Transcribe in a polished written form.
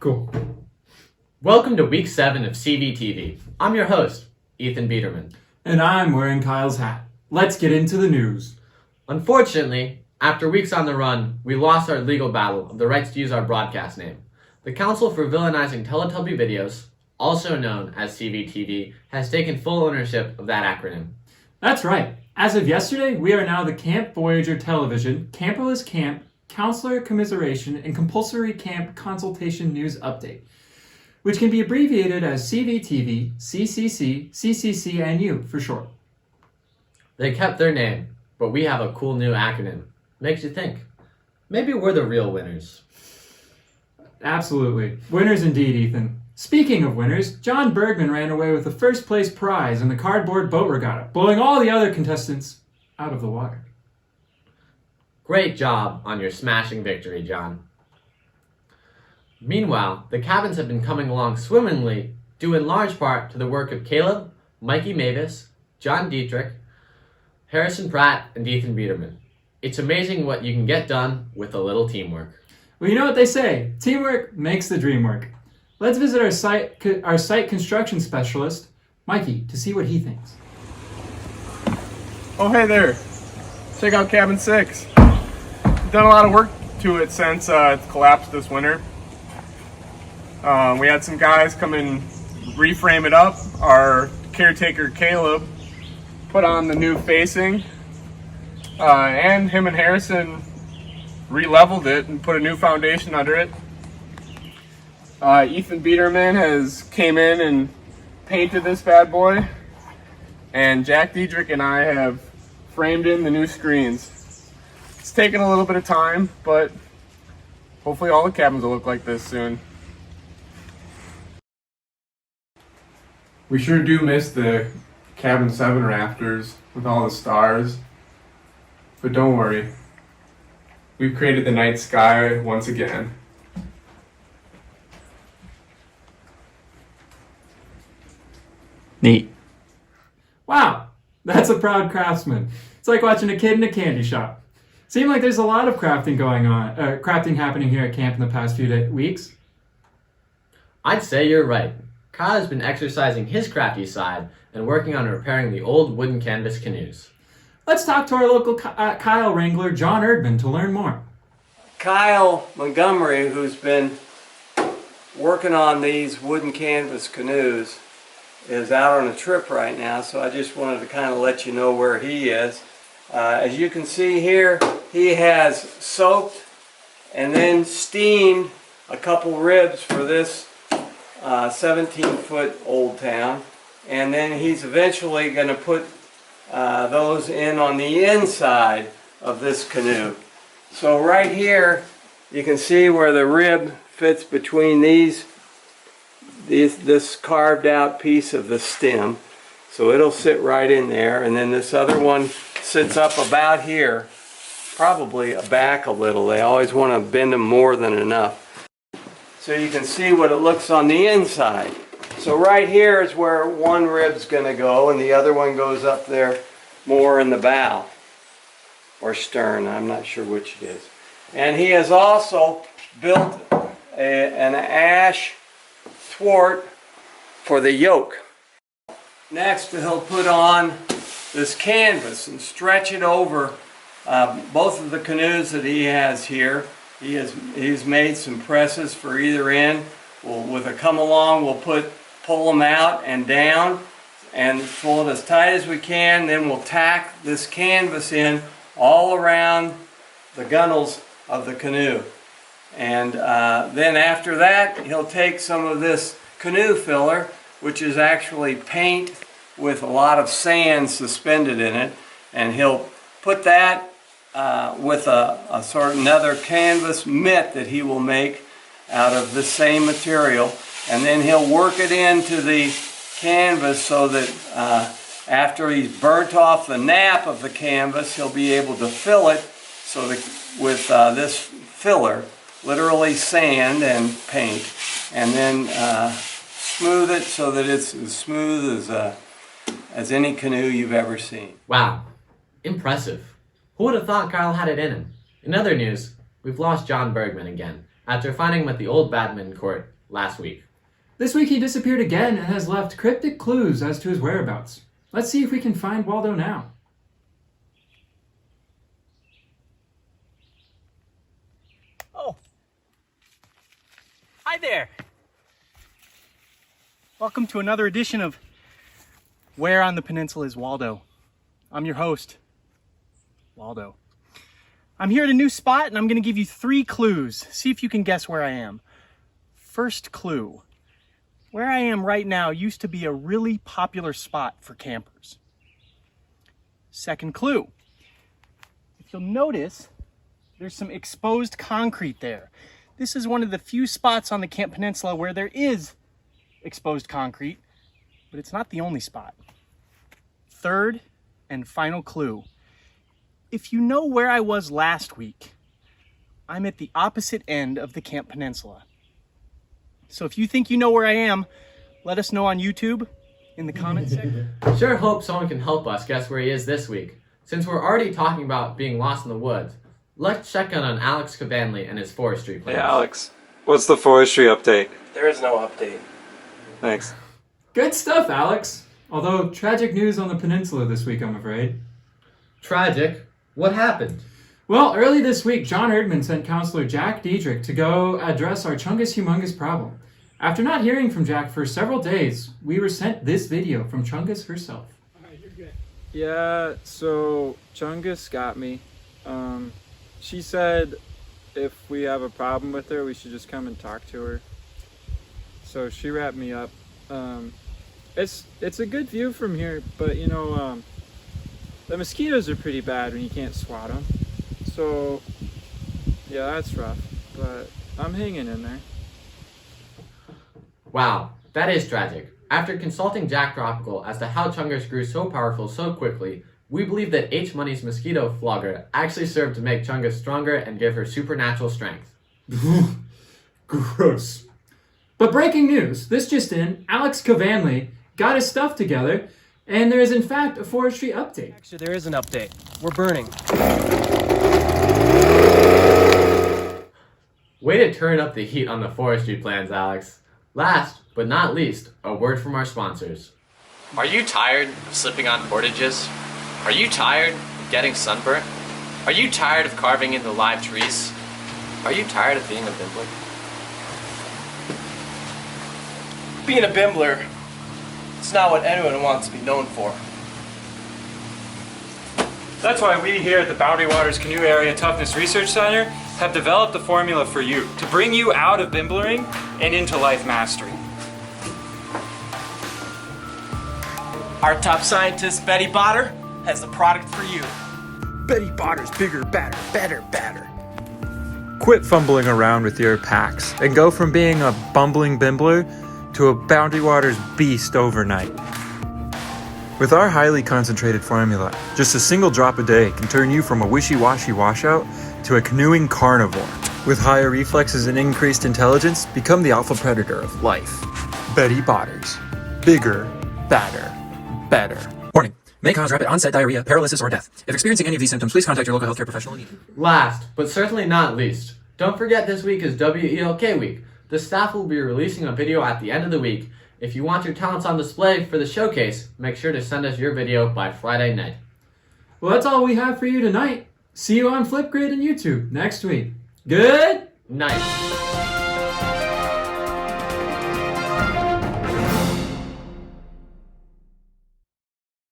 Cool. Welcome to week 7 of CVTV. I'm your host, Ethan Biederman. And I'm wearing Kyle's hat. Let's get into the news. Unfortunately, after weeks on the run, we lost our legal battle of the rights to use our broadcast name. The Council for Villainizing Teletubby Videos, also known as CVTV, has taken full ownership of that acronym. That's right. As of yesterday, we are now the Camp Voyager Television, Camperless Camp, Counselor Commiseration, and Compulsory Camp Consultation News Update, which can be abbreviated as CVTV, CCC, CCC, and U for short. They kept their name, but we have a cool new acronym. Makes you think. Maybe we're the real winners. Absolutely. Winners indeed, Ethan. Speaking of winners, John Bergman ran away with the first place prize in the Cardboard Boat Regatta, blowing all the other contestants out of the water. Great job on your smashing victory, John. Meanwhile, the cabins have been coming along swimmingly, due in large part to the work of Caleb, Mikey Mavis, John Dietrich, Harrison Pratt, and Ethan Biederman. It's amazing what you can get done with a little teamwork. Well, you know what they say, teamwork makes the dream work. Let's visit our site construction specialist, Mikey, to see what he thinks. Oh, hey there. Check out cabin 6. We've done a lot of work to it since it's collapsed this winter. We had some guys come and reframe it up. Our caretaker, Caleb, put on the new facing, and him and Harrison re-leveled it and put a new foundation under it. Ethan Biederman has came in and painted this bad boy, and Jack Diedrich and I have framed in the new screens. It's taken a little bit of time, but hopefully all the cabins will look like this soon. We sure do miss the cabin 7 rafters with all the stars, but don't worry, we've created the night sky once again. Neat. Wow, that's a proud craftsman. It's like watching a kid in a candy shop. Seems like there's a lot of crafting happening here at camp in the past few weeks. I'd say you're right. Kyle has been exercising his crafty side and working on repairing the old wooden canvas canoes. Let's talk to our local Kyle wrangler, John Erdman, to learn more. Kyle Montgomery, who's been working on these wooden canvas canoes, is out on a trip right now, so I just wanted to kind of let you know where he is. As you can see here, he has soaked and then steamed a couple ribs for this 17-foot Old Town, and then he's eventually going to put those in on the inside of this canoe. So right here you can see where the rib fits between this carved out piece of the stem, so it'll sit right in there, and then this other one sits up about here, probably back a little. They always want to bend them more than enough. So you can see what it looks on the inside. So right here is where one rib's going to go, and the other one goes up there more in the bow or stern. I'm not sure which it is. And he has also built an ash thwart for the yoke. Next, he'll put on this canvas and stretch it over both of the canoes that he has here. He's made some presses for either end. With a come along, we'll pull them out and down and pull it as tight as we can. Then we'll tack this canvas in all around the gunnels of the canoe. And then after that, he'll take some of this canoe filler, which is actually paint with a lot of sand suspended in it, and he'll put that with a sort of another canvas mitt that he will make out of the same material, and then he'll work it into the canvas so that after he's burnt off the nap of the canvas, he'll be able to fill it so that with this filler, literally sand and paint, and then smooth it so that it's as smooth as any canoe you've ever seen. Wow, impressive. Who would have thought Kyle had it in him? In other news, we've lost John Bergman again, after finding him at the old badminton court last week. This week he disappeared again and has left cryptic clues as to his whereabouts. Let's see if we can find Waldo now. Oh. Hi there. Welcome to another edition of Where on the Peninsula is Waldo? I'm your host, Waldo. I'm here at a new spot and I'm going to give you 3 clues. See if you can guess where I am. First clue. Where I am right now used to be a really popular spot for campers. Second clue. If you'll notice, there's some exposed concrete there. This is one of the few spots on the Camp Peninsula where there is exposed concrete, but it's not the only spot. Third and final clue. If you know where I was last week, I'm at the opposite end of the Camp Peninsula. So if you think you know where I am, let us know on YouTube in the comments section. Sure hope someone can help us guess where he is this week. Since we're already talking about being lost in the woods, let's check in on Alex Cavanley and his forestry plans. Hey Alex, what's the forestry update? There is no update. Thanks. Good stuff, Alex. Although, tragic news on the peninsula this week, I'm afraid. Tragic? What happened? Well, early this week, John Erdman sent Counselor Jack Diedrich to go address our chungus humongous problem. After not hearing from Jack for several days, we were sent this video from Chungus herself. Yeah, so Chungus got me. She said if we have a problem with her, we should just come and talk to her. So she wrapped me up. It's a good view from here, but you know, the mosquitoes are pretty bad when you can't swat them. So yeah, that's rough, but I'm hanging in there. Wow, that is tragic. After consulting Jack Tropical as to how chungus grew so powerful so quickly, we believe that H. Money's mosquito flogger actually served to make chungus stronger and give her supernatural strength. Gross. But breaking news, this just in, Alex Cavanley got his stuff together, and there is in fact a forestry update. Actually, there is an update. We're burning. Way to turn up the heat on the forestry plans, Alex. Last, but not least, a word from our sponsors. Are you tired of slipping on portages? Are you tired of getting sunburnt? Are you tired of carving into live trees? Are you tired of being a bimbler? Being a bimbler, it's not what anyone wants to be known for. That's why we here at the Boundary Waters Canoe Area Toughness Research Center have developed a formula for you to bring you out of bimblering and into life mastery. Our top scientist, Betty Botter, has the product for you. Betty Botter's bigger, badder, better, badder. Quit fumbling around with your packs and go from being a bumbling bimbler to a Boundary Waters beast overnight. With our highly concentrated formula, just a single drop a day can turn you from a wishy-washy washout to a canoeing carnivore. With higher reflexes and increased intelligence, become the alpha predator of life. Betty Botters. Bigger, badder, better. Warning. May cause rapid onset diarrhea, paralysis, or death. If experiencing any of these symptoms, please contact your local healthcare professional immediately. Last, but certainly not least, don't forget this week is WELK week. The staff will be releasing a video at the end of the week. If you want your talents on display for the showcase, make sure to send us your video by Friday night. Well, that's all we have for you tonight. See you on FlipGrid and YouTube next week. Good night.